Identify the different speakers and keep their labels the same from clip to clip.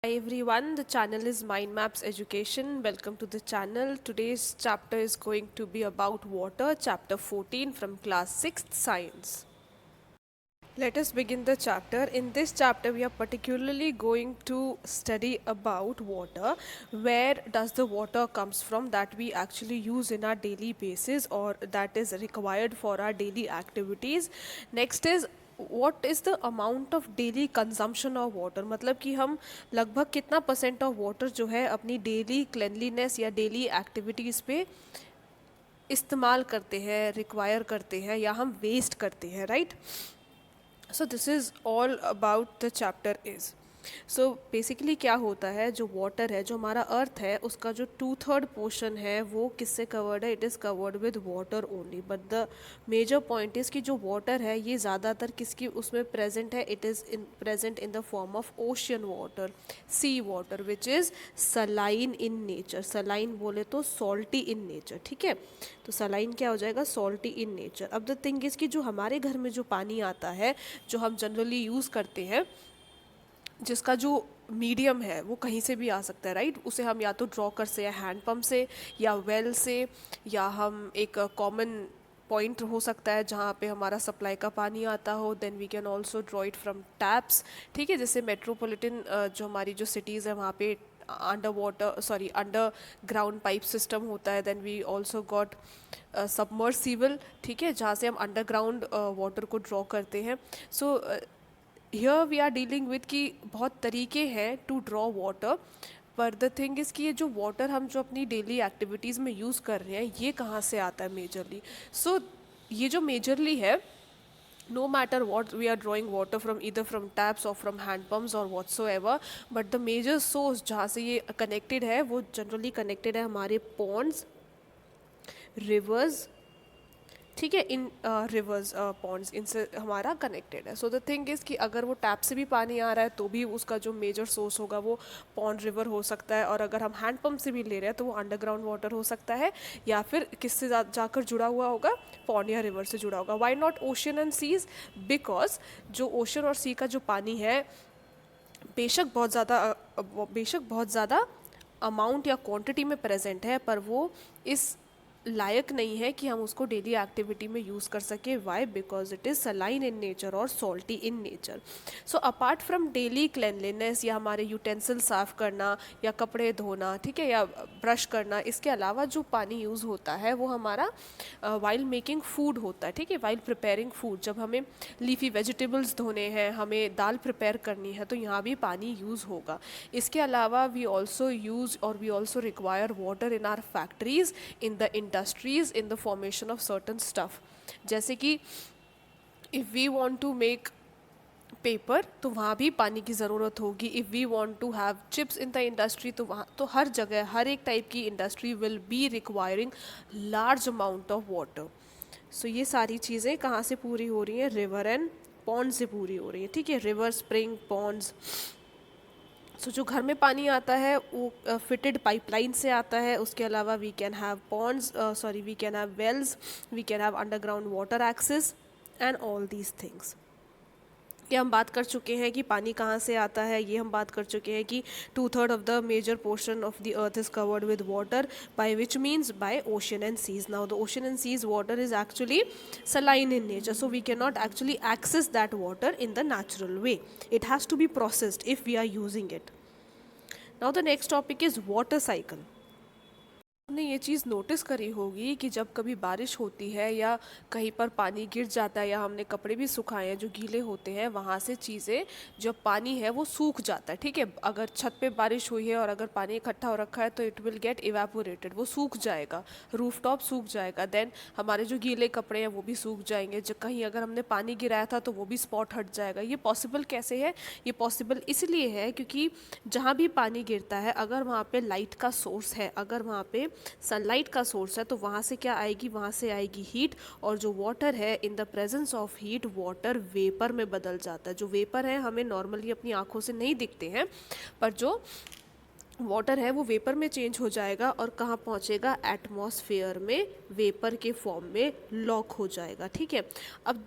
Speaker 1: Hi everyone, the channel is Mind Maps Education. Welcome to the channel. Today's chapter is going to be about water, chapter 14 from class 6th science. Let us begin the chapter. In this chapter, we are particularly going to study about water. Where does the water comes from that we actually use in our daily basis or that is required for our daily activities. Next is what is the amount of daily consumption of water, मतलब कि हम लगभग कितना percent of water जो है अपनी daily cleanliness या daily activities पे इस्तेमाल करते हैं, रिक्वायर करते हैं या हम वेस्ट करते हैं, right? So this is all about the chapter is so basically क्या होता है, जो वाटर है, जो हमारा अर्थ है, उसका जो 2/3 पोर्शन है वो किससे कवर्ड है? It is covered with water only. But the major point is कि जो वाटर है ये ज़्यादातर किसकी उसमें प्रेजेंट है? It is in present in the form of ocean water, sea water, which is saline in nature. Saline बोले तो सॉल्टी इन नेचर, ठीक है? तो सलाइन क्या हो जाएगा? Salty in nature. अब द थिंग इज़ कि जो हमारे घर में जो पानी आता है, जो हम जनरली यूज़ करते हैं, जिसका जो मीडियम है वो कहीं से भी आ सकता है, राइट? उसे हम या तो ड्रॉ कर से या हैंड पम्प से या वेल से, या हम एक कॉमन पॉइंट हो सकता है जहाँ पे हमारा सप्लाई का पानी आता हो. Then we can also draw it from taps, ठीक है? जैसे मेट्रोपॉलिटन जो हमारी जो सिटीज़ है वहाँ पे under water underground pipe system होता है. Then we also got submersible, ठीक है, जहाँ से हम अंडरग्राउंड वाटर को ड्रॉ करते हैं. So here we are dealing with कि बहुत तरीके हैं टू ड्रॉ वाटर. पर द थिंग इज़ कि ये जो वाटर हम जो अपनी डेली एक्टिविटीज़ में यूज़ कर रहे हैं ये कहाँ से आता है मेजरली? सो ये जो मेजरली है, no matter what we are drawing water from, either from taps or from hand pumps or whatsoever, but the major source जहाँ से ये connected है वो generally connected है हमारे ponds, rivers, ठीक है? इन रिवर्स पॉन्ड्स इनसे हमारा कनेक्टेड है. सो द थिंग इज़ कि अगर वो टैप से भी पानी आ रहा है तो भी उसका जो मेजर सोर्स होगा वो पॉन्ड रिवर हो सकता है. और अगर हम हैंड पंप से भी ले रहे हैं तो वो अंडरग्राउंड वाटर हो सकता है, या फिर किससे जाकर जुड़ा हुआ होगा? पॉन्ड या रिवर से जुड़ा होगा. Why not ocean and seas? Because जो ओशन और सी का जो पानी है बेशक बहुत ज़्यादा अमाउंट या क्वांटिटी में प्रेजेंट है, पर वो इस लायक नहीं है कि हम उसको डेली एक्टिविटी में यूज़ कर सके. Why? Because it is saline in nature और salty in nature. So apart from daily cleanliness या हमारे यूटेंसिल साफ़ करना या कपड़े धोना, ठीक है, या ब्रश करना, इसके अलावा जो पानी यूज़ होता है वो हमारा वाइल मेकिंग फूड होता है, ठीक है? वाइल प्रिपेयरिंग फूड, जब हमें लीफी वेजिटेबल्स धोने हैं, हमें दाल प्रिपेयर करनी है, तो यहाँ भी पानी यूज़ होगा. इसके अलावा वी ऑल्सो यूज़ और we also require water in our factories, in the industries, in the formation of certain stuff. जैसे कि if we want to make paper तो वहाँ भी पानी की ज़रूरत होगी. If we want to have chips in the industry तो वहाँ तो हर जगह हर एक टाइप की industry will be requiring large amount of water. So ये सारी चीज़ें कहाँ से पूरी हो रही हैं? रिवर एंड पॉन्ड से पूरी हो रही है, ठीक है? River, spring, Pond's. सो जो घर में पानी आता है वो फिटेड पाइपलाइन से आता है. उसके अलावा we can have ponds, we can have wells, we can have underground water access and all these things. ये हम बात कर चुके हैं कि पानी कहाँ से आता है. ये हम बात कर चुके हैं कि 2/3 of the major portion of the earth is covered with water, by which means by ocean and seas. Now the ocean and seas water is actually saline in nature, so we cannot actually access that water in the natural way. It has to be processed if we are using it. Now the next topic is water cycle. आपने ये चीज़ notice करी होगी कि जब कभी बारिश होती है या कहीं पर पानी गिर जाता है या हमने कपड़े भी सुखाए हैं जो गीले होते हैं, वहाँ से चीज़ें, जो पानी है वो सूख जाता है, ठीक है? अगर छत पे बारिश हुई है और अगर पानी इकट्ठा हो रखा है तो इट विल गेट इवेपोरेटेड, वो सूख जाएगा, रूफ टॉप सूख जाएगा. देन हमारे जो गीले कपड़े हैं वो भी सूख जाएंगे. जो कहीं अगर हमने पानी गिराया था तो वो भी स्पॉट हट जाएगा. ये पॉसिबल कैसे है? ये पॉसिबल इसलिए है क्योंकि जहाँ भी पानी गिरता है, अगर वहाँ पे लाइट का सोर्स है, अगर वहाँ पे सनलाइट का सोर्स है, तो वहाँ से क्या आएगी? वहाँ से आएगी हीट. और जो वाटर है, in the presence of heat water vapour में बदल जाता है. जो वेपर है हमें नॉर्मली अपनी आंखों से नहीं दिखते हैं, पर जो वाटर है वो वेपर में चेंज हो जाएगा और कहाँ पहुँचेगा? एटमॉस्फेयर में वेपर के फॉर्म में लॉक हो जाएगा, ठीक है? अब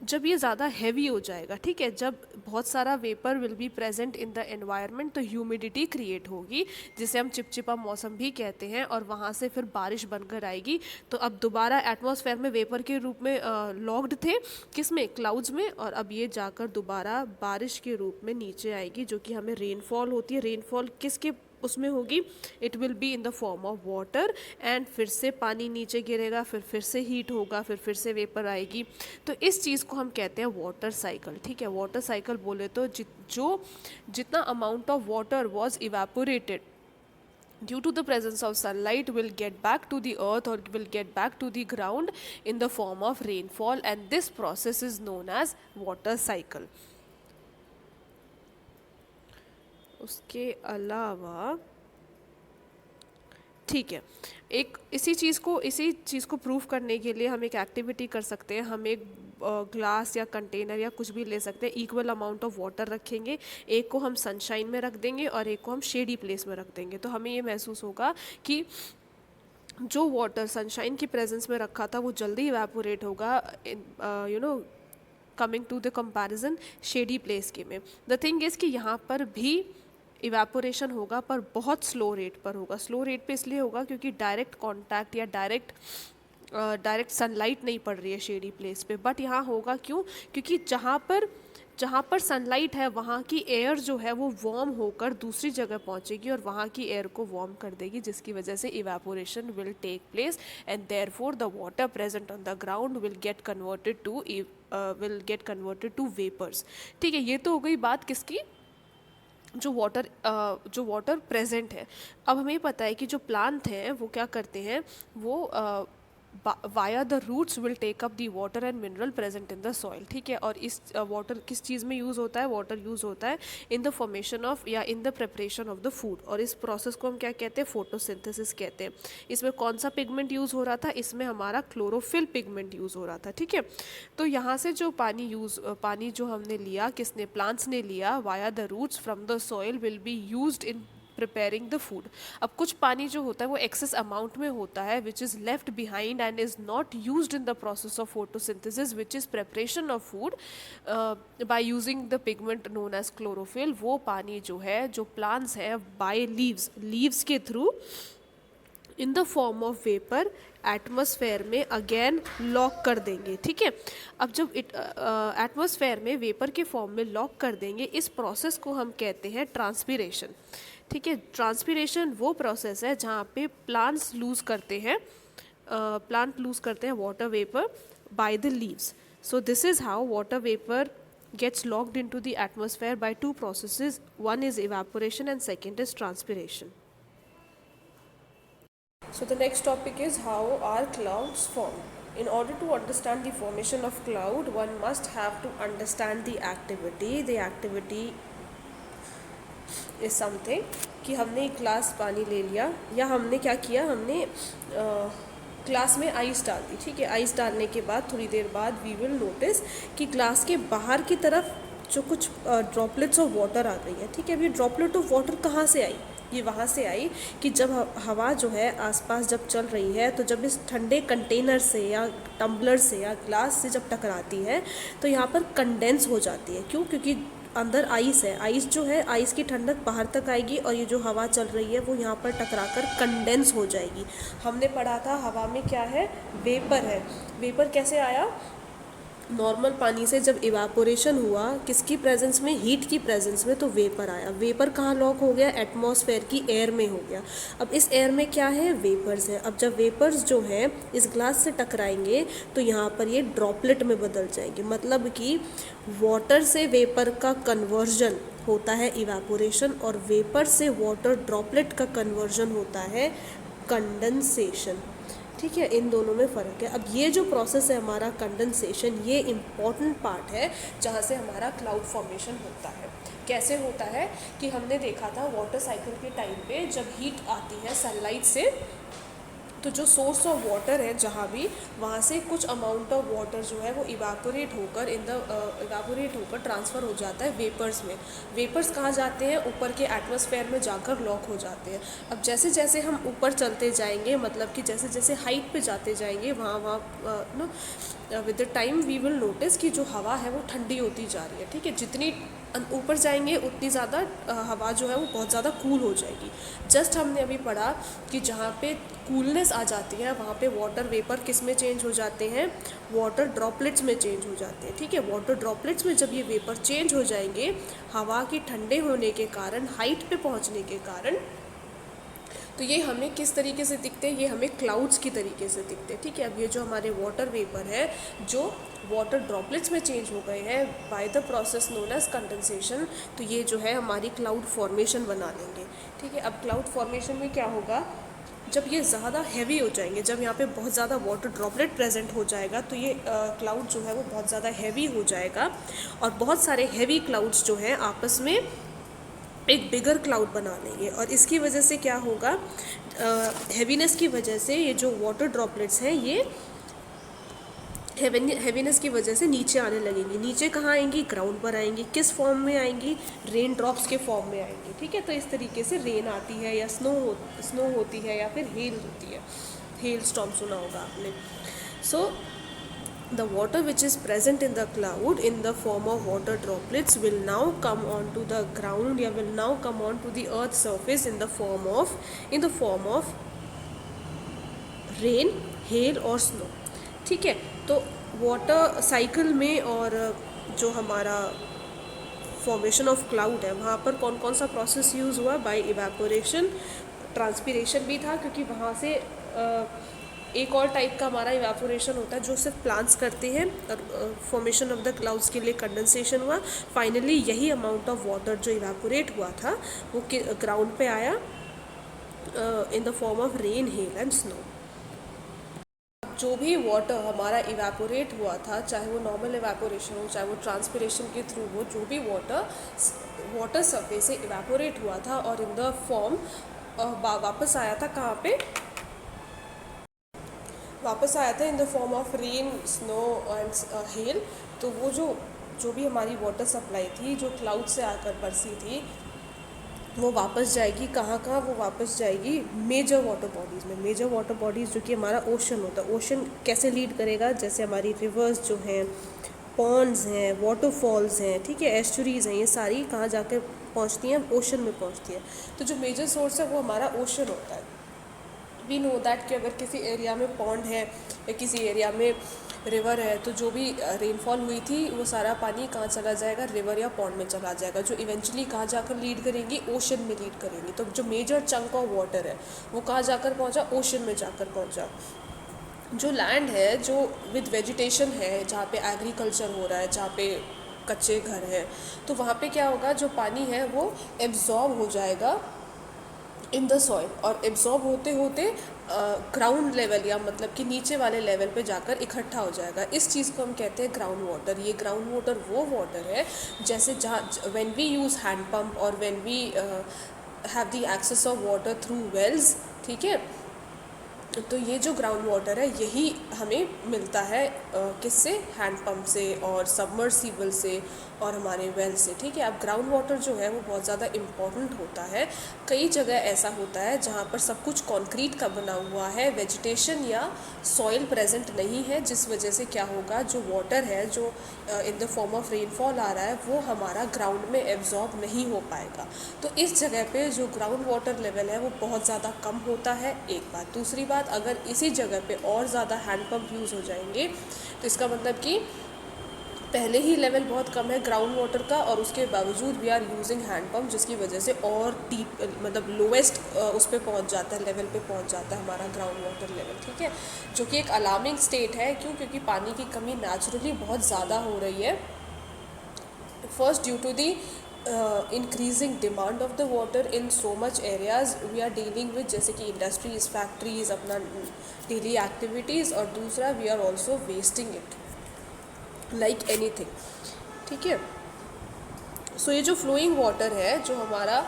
Speaker 1: जब ये ज़्यादा हैवी हो जाएगा, ठीक है, जब बहुत सारा vapour will be present in the environment, तो ह्यूमिडिटी क्रिएट होगी जिसे हम चिपचिपा मौसम भी कहते हैं, और वहाँ से फिर बारिश बनकर आएगी। तो अब दोबारा एटमॉस्फेयर में वेपर के रूप में लॉक्ड थे, किस में, क्लाउड्स में, और अब ये जाकर दोबारा बारिश के रूप में नीचे आएगी, जो कि हमें रेनफॉल होती है। रेनफॉल किसके उसमें होगी, it will be in the form of water, and फिर से पानी नीचे गिरेगा, फिर से हीट होगा, फिर से वेपर आएगी। तो इस चीज़ को हम कहते हैं वाटर साइकिल, ठीक है। वाटर साइकिल बोले तो जितना amount of water was evaporated due to the presence of sunlight will get back to the earth or will get back to the ground in the form of rainfall, and this process is known as water cycle. उसके अलावा ठीक है, एक इसी चीज़ को prove करने के लिए हम एक एक्टिविटी कर सकते हैं। हम एक ग्लास या कंटेनर या कुछ भी ले सकते हैं, इक्वल अमाउंट ऑफ वाटर रखेंगे, एक को हम सनशाइन में रख देंगे और एक को हम शेडी प्लेस में रख देंगे। तो हमें ये महसूस होगा कि जो वाटर सनशाइन की प्रेजेंस में रखा था वो जल्दी इवेपोरेट होगा, coming to the comparison shady place के में। द थिंग इज़ कि यहाँ पर भी इवेपोरेशन होगा, पर बहुत स्लो रेट पर होगा। स्लो रेट पे इसलिए होगा क्योंकि डायरेक्ट कांटेक्ट या डायरेक्ट सनलाइट नहीं पड़ रही है शेडी प्लेस पे। बट यहाँ होगा क्यों, क्योंकि जहाँ पर सनलाइट है वहाँ की एयर जो है वो वार्म होकर दूसरी जगह पहुँचेगी और वहाँ की एयर को वार्म कर देगी, जिसकी वजह से evaporation will take place, and therefore the water present on the ground will get converted to vapours. ठीक है, ये तो हो गई बात किसकी, जो वाटर प्रेजेंट है। अब हमें पता है कि जो प्लांट हैं वो क्या करते हैं, वो via the roots will take up the water and mineral present in the soil. ठीक है, और इस वाटर किस चीज़ में यूज़ होता है, वाटर यूज़ होता है इन द फॉर्मेशन ऑफ या in the preparation of the food, और इस प्रोसेस को हम क्या कहते हैं, फोटोसिंथेसिस कहते हैं। इसमें कौन सा पिगमेंट यूज़ हो रहा था, इसमें हमारा क्लोरोफिल पिगमेंट यूज़ हो रहा था। ठीक है, तो यहाँ से जो पानी जो हमने लिया, किसने, प्लांट्स ने लिया, via the roots from the soil will be used in preparing the food. अब कुछ पानी जो होता है वो एक्सेस अमाउंट में होता है which is left behind and is not used in the process of photosynthesis which is preparation of food by using the pigment known as chlorophyll. वो पानी जो है, जो प्लांट्स हैं, बाय लीव्स के through in the form of vapour atmosphere में again lock कर देंगे। ठीक है, अब जब एटमॉस्फेयर में वेपर के फॉर्म में लॉक कर देंगे, इस प्रोसेस को हम कहते हैं ट्रांसपीरेशन। ठीक है, ट्रांसपीरेशन वो प्रोसेस है जहाँ पे प्लांट लूज़ करते हैं water vapour by the leaves. So this is how water vapour gets locked into the atmosphere by two processes. One is evaporation and second is transpiration. So the next topic is how are clouds formed. In order to understand the formation of cloud, one must have to understand the activity. The activity is something कि हमने एक glass पानी ले लिया, या हमने क्या किया, हमने ग्लास में आइस डाल दी। ठीक है, आइस डालने के बाद थोड़ी देर बाद वी विल नोटिस कि ग्लास के बाहर की तरफ जो कुछ ड्रॉपलेट्स ऑफ वाटर आ गई है। ठीक है, अब ये ड्रॉपलेट ऑफ वाटर कहाँ से आई, ये वहाँ से आई कि जब हवा जो है आसपास जब चल रही है, तो जब इस ठंडे कंटेनर से या टम्बलर से या ग्लास से जब टकराती है तो यहाँ पर कंडेंस हो जाती है। क्यों, क्योंकि अंदर आइस है, आइस जो है, आइस की ठंडक बाहर तक आएगी और ये जो हवा चल रही है वो यहाँ पर टकराकर कंडेंस हो जाएगी। हमने पढ़ा था हवा में क्या है, वेपर है। वेपर कैसे आया, नॉर्मल पानी से जब इवापोरेशन हुआ, किसकी प्रेजेंस में, हीट की प्रेजेंस में, तो वेपर आया। वेपर कहाँ लॉक हो गया, एटमॉस्फेयर की एयर में हो गया। अब इस एयर में क्या है, वेपर्स है। अब जब वेपर्स जो हैं इस ग्लास से टकराएंगे तो यहाँ पर ये ड्रॉपलेट में बदल जाएंगे। मतलब कि वाटर से वेपर का कन्वर्जन होता है इवापोरेशन, और वेपर से वाटर ड्रॉपलेट का कन्वर्जन होता है कंडेंसेशन। ठीक है, इन दोनों में फ़र्क है। अब ये जो प्रोसेस है हमारा कंडेंसेशन, ये इम्पॉर्टेंट पार्ट है जहाँ से हमारा क्लाउड फॉर्मेशन होता है। कैसे होता है कि हमने देखा था वाटर साइकिल के टाइम पे जब हीट आती है सनलाइट से, तो जो सोर्स ऑफ वाटर है जहाँ भी, वहाँ से कुछ अमाउंट ऑफ वाटर जो है वो इवापोरेट होकर ट्रांसफ़र हो जाता है वेपर्स में। वेपर्स कहाँ जाते हैं? ऊपर के एटमॉस्फेयर में जाकर लॉक हो जाते हैं। अब जैसे जैसे हम ऊपर चलते जाएंगे, मतलब कि जैसे जैसे हाइट पे जाते जाएंगे, वहाँ with the time we will notice कि जो हवा है वो ठंडी होती जा रही है। ठीक है, जितनी ऊपर जाएंगे उतनी ज़्यादा हवा जो है वो बहुत ज़्यादा कूल हो जाएगी। जस्ट हमने अभी पढ़ा कि जहाँ पे कूलनेस आ जाती है वहाँ पे वाटर वेपर किस में चेंज हो जाते हैं? वाटर ड्रॉपलेट्स में चेंज हो जाते हैं। ठीक है, वाटर ड्रॉपलेट्स में जब ये वेपर चेंज हो जाएंगे हवा के ठंडे होने के कारण, हाइट पे पहुँचने के कारण, तो ये हमें किस तरीके से दिखते हैं? ये हमें क्लाउड्स की तरीके से दिखते हैं। ठीक है, अब ये जो हमारे वाटर वेपर है जो वाटर ड्रॉपलेट्स में चेंज हो गए हैं by the process known as condensation, तो ये जो है हमारी क्लाउड फॉर्मेशन बना लेंगे। ठीक है, अब क्लाउड फॉर्मेशन में क्या होगा? जब ये ज़्यादा हैवी हो जाएंगे, जब यहाँ पे बहुत ज़्यादा वाटर ड्रॉपलेट प्रेजेंट हो जाएगा तो ये क्लाउड जो है वो बहुत ज़्यादा हैवी हो जाएगा, और बहुत सारे हैवी क्लाउड्स जो हैं आपस में एक बिगर क्लाउड बना लेंगे। और इसकी वजह से क्या होगा? हैवीनेस की वजह से ये जो वाटर ड्रॉपलेट्स हैं ये हैवीनेस की वजह से नीचे आने लगेंगी। नीचे कहाँ आएंगी? ग्राउंड पर आएंगी। किस फॉर्म में आएंगी? रेन ड्रॉप्स के फॉर्म में आएंगी। ठीक है, तो इस तरीके से रेन आती है या स्नो होती है या फिर हेल होती है। हेल स्टॉर्म सुना होगा आपने। सो the water which is present in the cloud in the form of water droplets will now come onto the ground, या will now come onto the earth surface in the form of rain, hello और snow. ठीक है, तो water cycle में और जो हमारा formation of cloud है वहाँ पर कौन कौन सा प्रोसेस यूज़ हुआ? बाय इवेपोरेशन, ट्रांसपीरेशन भी था क्योंकि वहाँ से एक और टाइप का हमारा इवेपोरेशन होता है जो सिर्फ प्लांट्स करते हैं, और फॉर्मेशन ऑफ द क्लाउड्स के लिए कंडेंसेशन हुआ। फाइनली यही अमाउंट ऑफ वाटर जो इवेपोरेट हुआ था वो ग्राउंड पे आया इन the form of rain, hello and snow. जो भी वाटर हमारा इवेपोरेट हुआ था, चाहे वो नॉर्मल इवेपोरेशन हो चाहे वो ट्रांसपिरेशन के थ्रू हो, जो भी वाटर सरफेस से इवेपोरेट हुआ था और इन द फॉर्म वापस आया था कहाँ पे? वापस आया था इन the form of rain, snow and hell. तो वो जो भी हमारी वाटर सप्लाई थी जो क्लाउड से आकर बरसी थी वो वापस जाएगी कहाँ कहाँ? वो वापस जाएगी मेजर वाटर बॉडीज़ में। मेजर वाटर बॉडीज़ जो कि हमारा ओशन होता है। ओशन कैसे लीड करेगा? जैसे हमारी रिवर्स जो हैं, पॉन्ड्स हैं, वाटरफॉल्स हैं, ठीक है, एस्चुरीज़ हैं, ये सारी कहाँ जाकर पहुँचती हैं? ओशन में पहुँचती हैं। तो जो मेजर सोर्स है वो हमारा ओशन होता है। वी नो दैट कि अगर किसी एरिया में पॉन्ड है या किसी एरिया में रिवर है तो जो भी रेनफॉल हुई थी वो सारा पानी कहाँ चला जाएगा? रिवर या पॉन्ड में चला जाएगा, जो इवेंचुअली कहाँ जाकर लीड करेंगी? ओशन में लीड करेंगी। तो जो मेजर चंक ऑफ वाटर है वो कहाँ जाकर पहुँचा? ओशन में जाकर पहुँचा। जो लैंड है जो विद वेजिटेशन है, जहाँ पे एग्रीकल्चर हो रहा है, जहाँ पे कच्चे घर हैं, तो वहाँ पे क्या होगा? जो पानी है वो एब्जॉर्ब हो जाएगा इन द सॉइल, और एब्जॉर्ब होते होते ग्राउंड लेवल या मतलब कि नीचे वाले लेवल पे जाकर इकट्ठा हो जाएगा। इस चीज़ को हम कहते हैं ग्राउंड वाटर। ये ग्राउंड वाटर वो वाटर है जैसे जहाँ when we use hand pump और when we have the access of water through wells, ठीक है, तो ये जो ग्राउंड वाटर है यही हमें मिलता है किससे? हैंड पंप से और सबमर्सिबल से और हमारे वेल से। ठीक है, अब ग्राउंड वाटर जो है वो बहुत ज़्यादा इम्पॉर्टेंट होता है। कई जगह ऐसा होता है जहाँ पर सब कुछ कंक्रीट का बना हुआ है, वेजिटेशन या सॉइल प्रेजेंट नहीं है, जिस वजह से क्या होगा? जो वाटर है जो in the form of rainfall आ रहा है वो हमारा ग्राउंड में एब्जॉर्ब नहीं हो पाएगा। तो इस जगह पे जो ग्राउंड वाटर लेवल है वो बहुत ज़्यादा कम होता है, एक बात। दूसरी बात, अगर इसी जगह पे और ज़्यादा हैंड पंप यूज़ हो जाएंगे तो इसका मतलब कि पहले ही लेवल बहुत कम है ग्राउंड वाटर का और उसके बावजूद we are using hand pump, जिसकी वजह से और डीप मतलब लोवेस्ट उस पर पहुँच जाता है, लेवल पे पहुँच जाता है हमारा ग्राउंड वाटर लेवल। ठीक है, जो कि एक अलार्मिंग स्टेट है। क्यों? क्योंकि पानी की कमी नेचुरली बहुत ज़्यादा हो रही है। First, due to the increasing demand of the water in so much areas we are dealing with, जैसे कि इंडस्ट्रीज, फैक्ट्रीज, अपना डेली एक्टिविटीज़, और दूसरा we are also wasting it like anything. ठीक है, सो ये जो फ्लोइंग वाटर है जो हमारा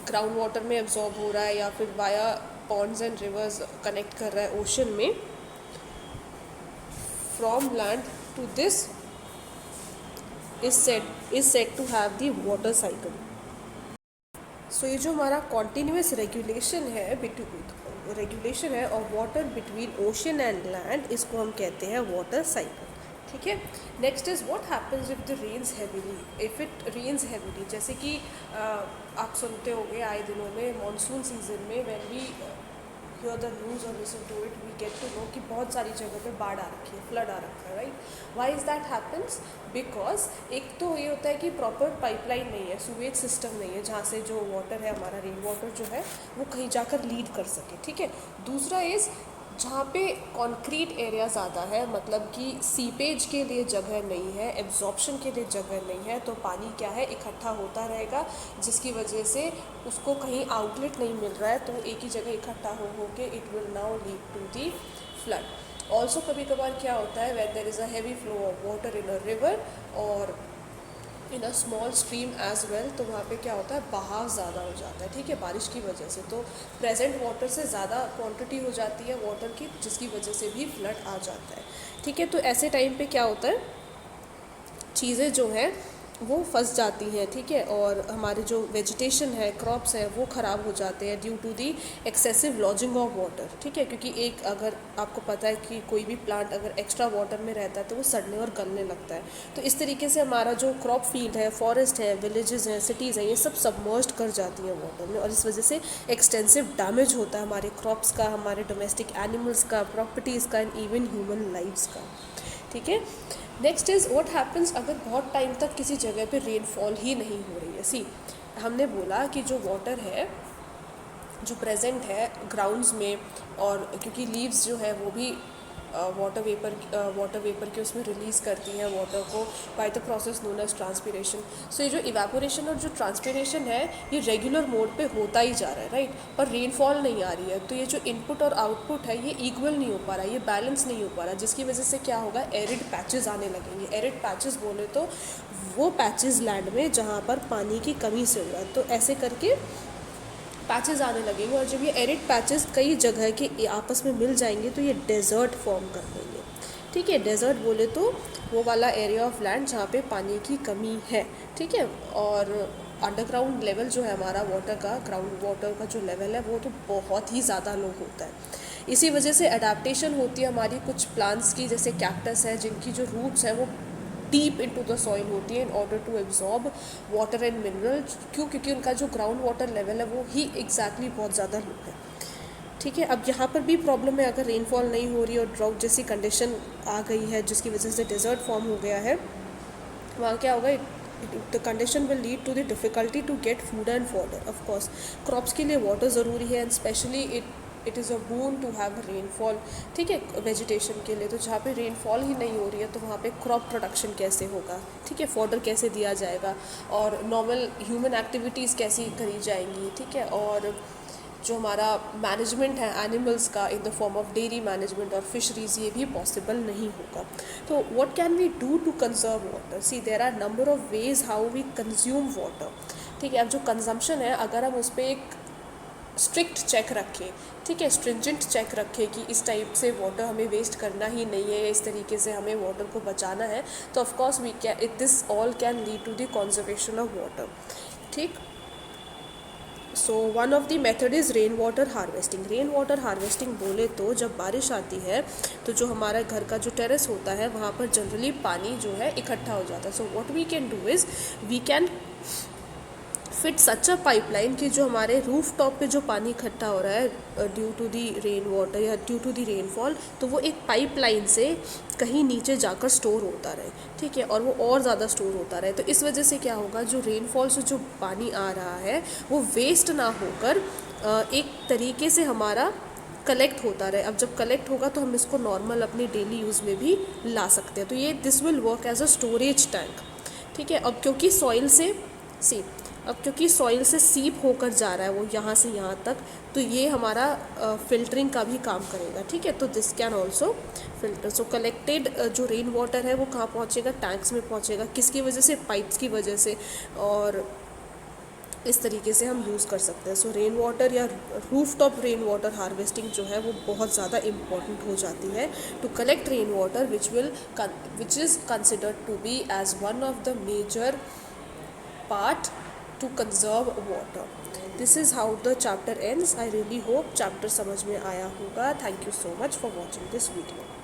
Speaker 1: ग्राउंड वाटर में एब्जॉर्ब हो रहा है या फिर via ponds and rivers connect कर रहा है ओशन में, from land to this is said to have the water cycle. So ये जो हमारा कॉन्टीन्यूस रेगुलेशन है और water between ocean and land, इसको हम कहते हैं वाटर साइकिल। ठीक है, next is what happens if the rains heavily, if it rains heavily, जैसे कि आप सुनते होंगे आए दिनों में मानसून सीजन में, when we hear the news और listen to it, we get to know कि बहुत सारी जगह पे बाढ़ आ रखी है, फ्लड आ रखा है, right. Why is that happens? Because एक तो ये होता है कि प्रॉपर पाइपलाइन नहीं है, सुवेज सिस्टम नहीं है जहाँ से जो वाटर है हमारा रेन वाटर जो है वो कहीं जाकर लीड कर सके। ठीक है, दूसरा इज़ जहाँ पे कॉन्क्रीट एरिया ज़्यादा है, मतलब कि सीपेज के लिए जगह नहीं है, एब्जॉर्प्शन के लिए जगह नहीं है, तो पानी क्या है इकट्ठा होता रहेगा, जिसकी वजह से उसको कहीं आउटलेट नहीं मिल रहा है, तो एक ही जगह इकट्ठा हो के it will now lead to the flood. Also कभी कभार क्या होता है, when there is a heavy flow of water in a river और in a small stream as well, तो वहाँ पे क्या होता है, बहाव ज़्यादा हो जाता है। ठीक है, बारिश की वजह से तो प्रेजेंट वाटर से ज़्यादा क्वांटिटी हो जाती है वाटर की, जिसकी वजह से भी फ्लड आ जाता है। ठीक है, तो ऐसे टाइम पे क्या होता है, चीज़ें जो हैं वो फंस जाती हैं। ठीक है, और हमारे जो वेजिटेशन है, क्रॉप्स हैं, वो ख़राब हो जाते हैं due to the excessive logging of water. ठीक है, क्योंकि एक अगर आपको पता है कि कोई भी प्लांट अगर एक्स्ट्रा वाटर में रहता है तो वो सड़ने और गलने लगता है, तो इस तरीके से हमारा जो क्रॉप फील्ड है, फॉरेस्ट है, विलेजेस हैं, सिटीज़ हैं, ये सब सबमर्ज्ड कर जाती हैं वाटर में, और इस वजह से एक्सटेंसिव डैमेज होता है हमारे क्रॉप्स का, हमारे डोमेस्टिक एनिमल्स का, प्रॉपर्टीज़ का एंड इवन ह्यूमन लाइफ्स का। ठीक है, नेक्स्ट इज़ व्हाट हैपन्स अगर बहुत टाइम तक किसी जगह पे रेनफॉल ही नहीं हो रही है। सी, हमने बोला कि जो वाटर है जो प्रेजेंट है ग्राउंड्स में, और क्योंकि लीव्स जो है वो भी वाटर वेपर के उसमें रिलीज़ करती हैं वाटर को by the process known as transpiration. So ये जो इवेपोरेशन और जो ट्रांसपीरेशन है ये रेगुलर मोड पे होता ही जा रहा है, राइट, पर रेनफॉल नहीं आ रही है, तो ये जो इनपुट और आउटपुट है ये इक्वल नहीं हो पा रहा है, ये बैलेंस नहीं हो पा रहा, जिसकी वजह से क्या होगा, एरिड पैचेस आने लगेंगे। एरिड पैचेस बोले तो वो पैचेस लैंड में जहाँ पर पानी की कमी से हुआ है, तो ऐसे करके पैचेस आने लगेंगे, और जब ये एरिड पैचेस कई जगह के आपस में मिल जाएंगे तो ये डेजर्ट फॉर्म कर देंगे। ठीक है, डेजर्ट बोले तो वो वाला एरिया ऑफ लैंड जहाँ पे पानी की कमी है। ठीक है, और अंडरग्राउंड लेवल जो है हमारा वाटर का, ग्राउंड वाटर का जो लेवल है वो तो बहुत ही ज़्यादा लो होता है। इसी वजह से अडेप्टेशन होती है हमारी कुछ प्लांट्स की, जैसे कैक्टस है जिनकी जो रूट्स हैं वो डीप इनटू द सॉइल होती है in order to absorb water and mineral. क्यों? क्योंकि उनका जो ग्राउंड वाटर लेवल है वो ही एग्जैक्टली बहुत ज़्यादा लो है। ठीक है, अब यहाँ पर भी प्रॉब्लम है, अगर रेनफॉल नहीं हो रही और ड्राउट जैसी कंडीशन आ गई है जिसकी वजह से डेजर्ट फॉर्म हो गया है, वहाँ क्या होगा, the condition will lead to the difficulty to get food and fodder. Of course crops के लिए वाटर ज़रूरी है, and specially it is a boon to have rainfall. ठीक है, वेजिटेशन के लिए, तो जहाँ पे रेनफॉल ही नहीं हो रही है तो वहाँ पे क्रॉप प्रोडक्शन कैसे होगा, ठीक है, फॉडर कैसे दिया जाएगा, और नॉर्मल ह्यूमन एक्टिविटीज़ कैसी करी जाएंगी। ठीक है, और जो हमारा मैनेजमेंट है एनिमल्स का in the form of dairy management और फिशरीज, ये भी पॉसिबल नहीं होगा। तो what can we do to conserve water? See, there are number of ways how we consume water. ठीक है, अब जो कंजम्पशन है, अगर हम उस पर एक स्ट्रिक्ट चेक रखें, ठीक है, स्ट्रिंजेंट चेक रखें कि इस टाइप से वाटर हमें वेस्ट करना ही नहीं है, इस तरीके से हमें वाटर को बचाना है, तो of course we can, this all can lead to the conservation of water. ठीक, so one of the method is rain water harvesting. Rain water harvesting बोले तो जब बारिश आती है तो जो हमारा घर का जो टेरेस होता है वहाँ पर जनरली पानी जो है इकट्ठा हो जाता है। So what we can do is we can fit such a pipeline कि जो हमारे रूफ टॉप पे जो पानी इकट्ठा हो रहा है due to the rain water या ड्यू टू दी रेनफॉल, तो वो एक पाइपलाइन से कहीं नीचे जाकर स्टोर होता रहे। ठीक है, और वो और ज़्यादा स्टोर होता रहे, तो इस वजह से क्या होगा, जो रेनफॉल से जो पानी आ रहा है वो वेस्ट ना होकर एक तरीके से हमारा कलेक्ट होता रहे। अब जब कलेक्ट होगा तो हम इसको नॉर्मल अपने डेली यूज़ में भी ला सकते हैं, तो ये this will work as a storage tank. ठीक है, अब क्योंकि सॉइल से सीप होकर जा रहा है वो यहाँ से यहाँ तक, तो ये हमारा फिल्टरिंग का भी काम करेगा। ठीक है, तो this can also filter. So collected जो रेन वाटर है वो कहाँ पहुँचेगा, टैंक्स में पहुँचेगा। किसकी वजह से? पाइप्स की वजह से। और इस तरीके से हम यूज़ कर सकते हैं। सो रेन वाटर या roof top rain water harvesting जो है वो बहुत ज़्यादा इम्पॉर्टेंट हो जाती है to collect rain water which is considered to be as one of the major part to conserve water. This is how the chapter ends. I really hope chapter समझ में आया होगा. Thank you so much for watching this video.